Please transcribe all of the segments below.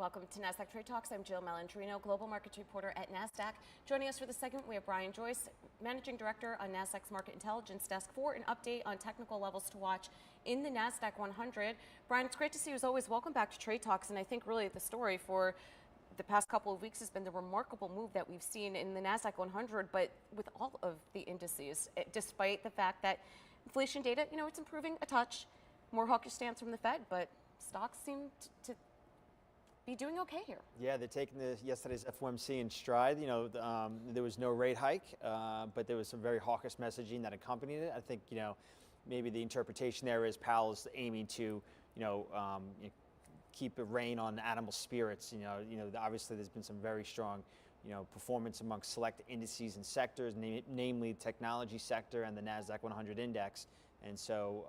Welcome to Nasdaq Trade Talks. I'm Jill Malandrino, Global Markets Reporter at Nasdaq. Joining us for the segment, we have Brian Joyce, Managing Director on Nasdaq's Market Intelligence Desk, for an update on technical levels to watch in the Nasdaq 100. Brian, it's great to see you as always. Welcome back to Trade Talks, and I think really the story for the past couple of weeks has been the remarkable move that we've seen in the Nasdaq 100, but with all of the indices, despite the fact that inflation data, it's improving a touch, more hawkish stance from the Fed, but stocks seem to be doing okay here. Yeah, they're taking yesterday's FOMC in stride. There was no rate hike, but there was some very hawkish messaging that accompanied it. I think, maybe the interpretation there is Powell's aiming to, keep a rein on animal spirits. Obviously there's been some very strong, performance among select indices and sectors, namely the technology sector and the Nasdaq 100 index. And so,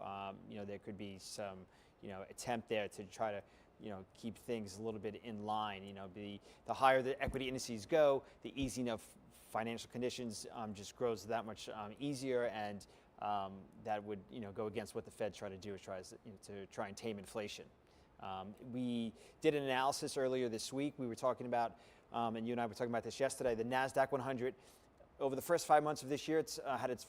there could be some, attempt there to try to, keep things a little bit in line. The higher the equity indices go, the easy enough financial conditions just grows that much easier, and that would go against what the Fed's trying to do, is to try and tame inflation. We did an analysis earlier this week. We were talking about, and you and I were talking about this yesterday, the Nasdaq 100. Over the first 5 months of this year, it's had its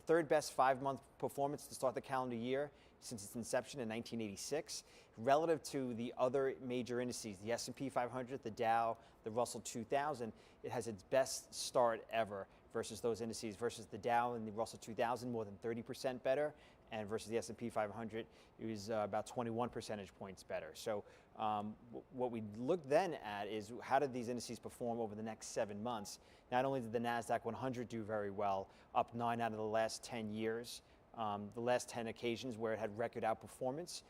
third best 5-month performance to start the calendar year since its inception in 1986. Relative to the other major indices, the S&P 500, the Dow, the Russell 2000, it has its best start ever versus those indices. Versus the Dow and the Russell 2000, more than 30% better, and versus the S&P 500, it was about 21 percentage points better. So what we looked then at is how did these indices perform over the next 7 months. Not only did the Nasdaq 100 do very well, up 9 out of the last 10 years, the last 10 occasions where it had record outperformance,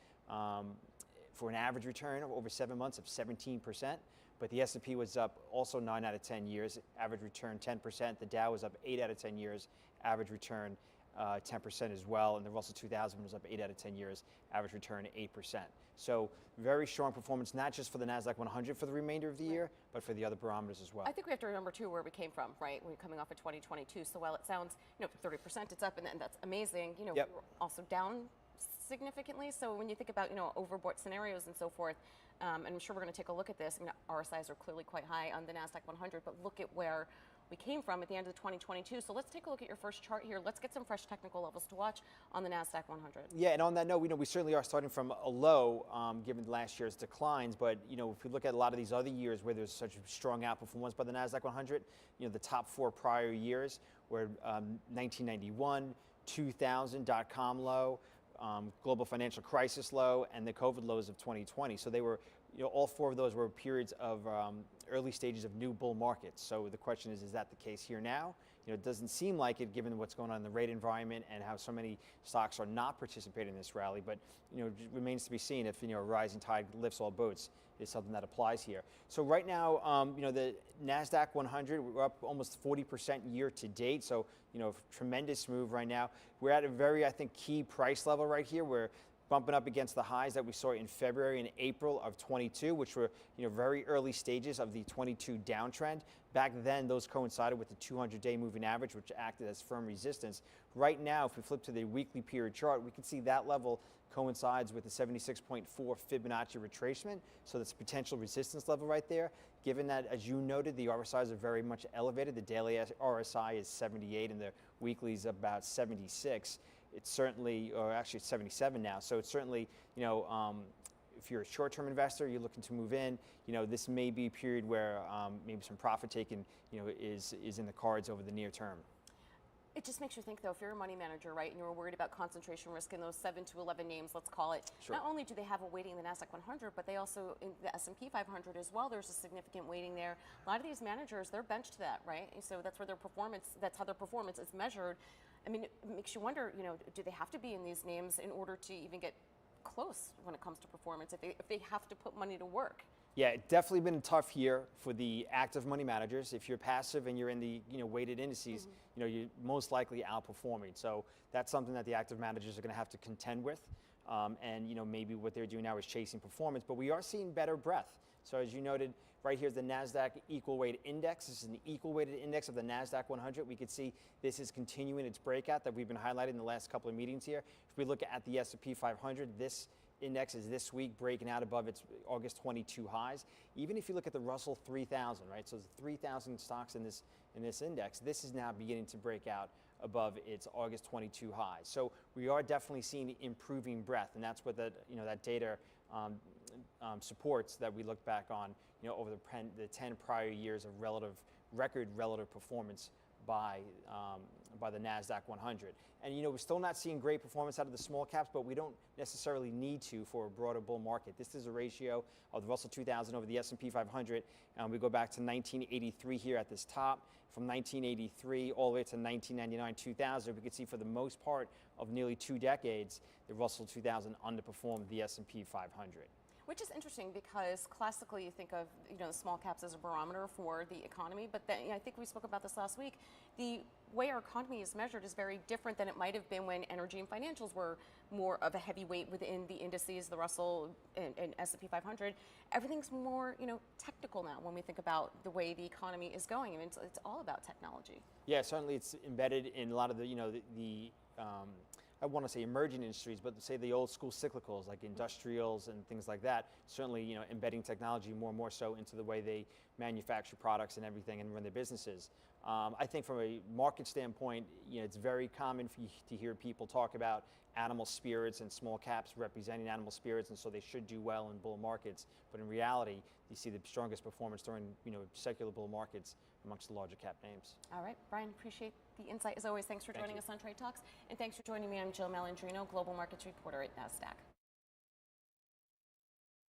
for an average return of over 7 months of 17%. But the S&P was up also 9 out of 10 years, average return 10%. The Dow was up 8 out of 10 years, average return 10% as well. And the Russell 2000 was up 8 out of 10 years, average return 8%. So very strong performance, not just for the Nasdaq 100 for the remainder of the year, but for the other barometers as well. I think we have to remember too where we came from, right? We're coming off of 2022. So while it sounds, 30% it's up, and that's amazing. Yep. We're also down significantly. So when you think about, overbought scenarios and so forth, and I'm sure we're going to take a look at this. RSIs are clearly quite high on the Nasdaq 100, but look at where we came from at the end of 2022. So let's take a look at your first chart here. Let's get some fresh technical levels to watch on the Nasdaq 100. Yeah, and on that note, we certainly are starting from a low, given last year's declines. But if we look at a lot of these other years where there's such strong outperformance by the Nasdaq 100, the top 4 prior years were 1991, 2000 dot-com low, global financial crisis low, and the COVID lows of 2020. So they were, all 4 of those were periods of early stages of new bull markets. So the question is that the case here now? It doesn't seem like it, given what's going on in the rate environment and how so many stocks are not participating in this rally. But it remains to be seen if a rising tide lifts all boats is something that applies here. So right now, the Nasdaq 100, we're up almost 40% year to date. So tremendous move right now. We're at a very, I think, key price level right here. We're bumping up against the highs that we saw in February and April of 22, which were very early stages of the 22 downtrend. Back then, those coincided with the 200-day moving average, which acted as firm resistance. Right now, if we flip to the weekly period chart, we can see that level coincides with the 76.4 Fibonacci retracement. So that's a potential resistance level right there. Given that, as you noted, the RSIs are very much elevated. The daily RSI is 78 and the weekly is about 76. It's certainly, or actually it's 77 now. So it's certainly, if you're a short-term investor, you're looking to move in, this may be a period where maybe some profit taking, is in the cards over the near term. It just makes you think, though, if you're a money manager, right, and you're worried about concentration risk in those 7 to 11 names, let's call it. Sure. Not only do they have a weighting in the Nasdaq 100, but they also, in the S&P 500 as well, there's a significant weighting there. A lot of these managers, they're benched to that, right? So that's where that's how their performance is measured. I mean, it makes you wonder, do they have to be in these names in order to even get close when it comes to performance, if they have to put money to work? Yeah, it's definitely been a tough year for the active money managers. If you're passive and you're in the weighted indices, you're most likely outperforming. So that's something that the active managers are going to have to contend with. And maybe what they're doing now is chasing performance, but we are seeing better breadth. So as you noted, right here is the Nasdaq equal weight index. This is an equal weighted index of the Nasdaq 100. We could see this is continuing its breakout that we've been highlighting in the last couple of meetings here. If we look at the S&P 500, this indexes this week breaking out above its August 22 highs. Even if you look at the Russell 3000, right? So the 3,000 stocks in this index, this is now beginning to break out above its August 22 highs. So we are definitely seeing improving breadth, and that's what that data supports that we look back on over the 10 prior years of record relative performance by the Nasdaq 100. And we're still not seeing great performance out of the small caps, but we don't necessarily need to for a broader bull market. This is a ratio of the Russell 2000 over the S&P 500. We go back to 1983 here at this top. From 1983 all the way to 1999, 2000, we could see for the most part of nearly 2 decades, the Russell 2000 underperformed the S&P 500. Which is interesting because classically you think of the small caps as a barometer for the economy, but then I think we spoke about this last week. The way our economy is measured is very different than it might have been when energy and financials were more of a heavyweight within the indices, the Russell and S&P 500. Everything's more technical now when we think about the way the economy is going. I mean, it's all about technology. Yeah, certainly it's embedded in a lot of the I want to say emerging industries, but say the old school cyclicals like industrials and things like that, certainly embedding technology more and more so into the way they manufacture products and everything and run their businesses. I think from a market standpoint, it's very common for you to hear people talk about animal spirits and small caps representing animal spirits, and so they should do well in bull markets. But in reality, you see the strongest performance during secular bull markets amongst the larger cap names. All right, Brian, appreciate the insight as always. Thanks for joining us on Trade Talks, and thanks for joining me. I'm Jill Malandrino, Global Markets Reporter at Nasdaq.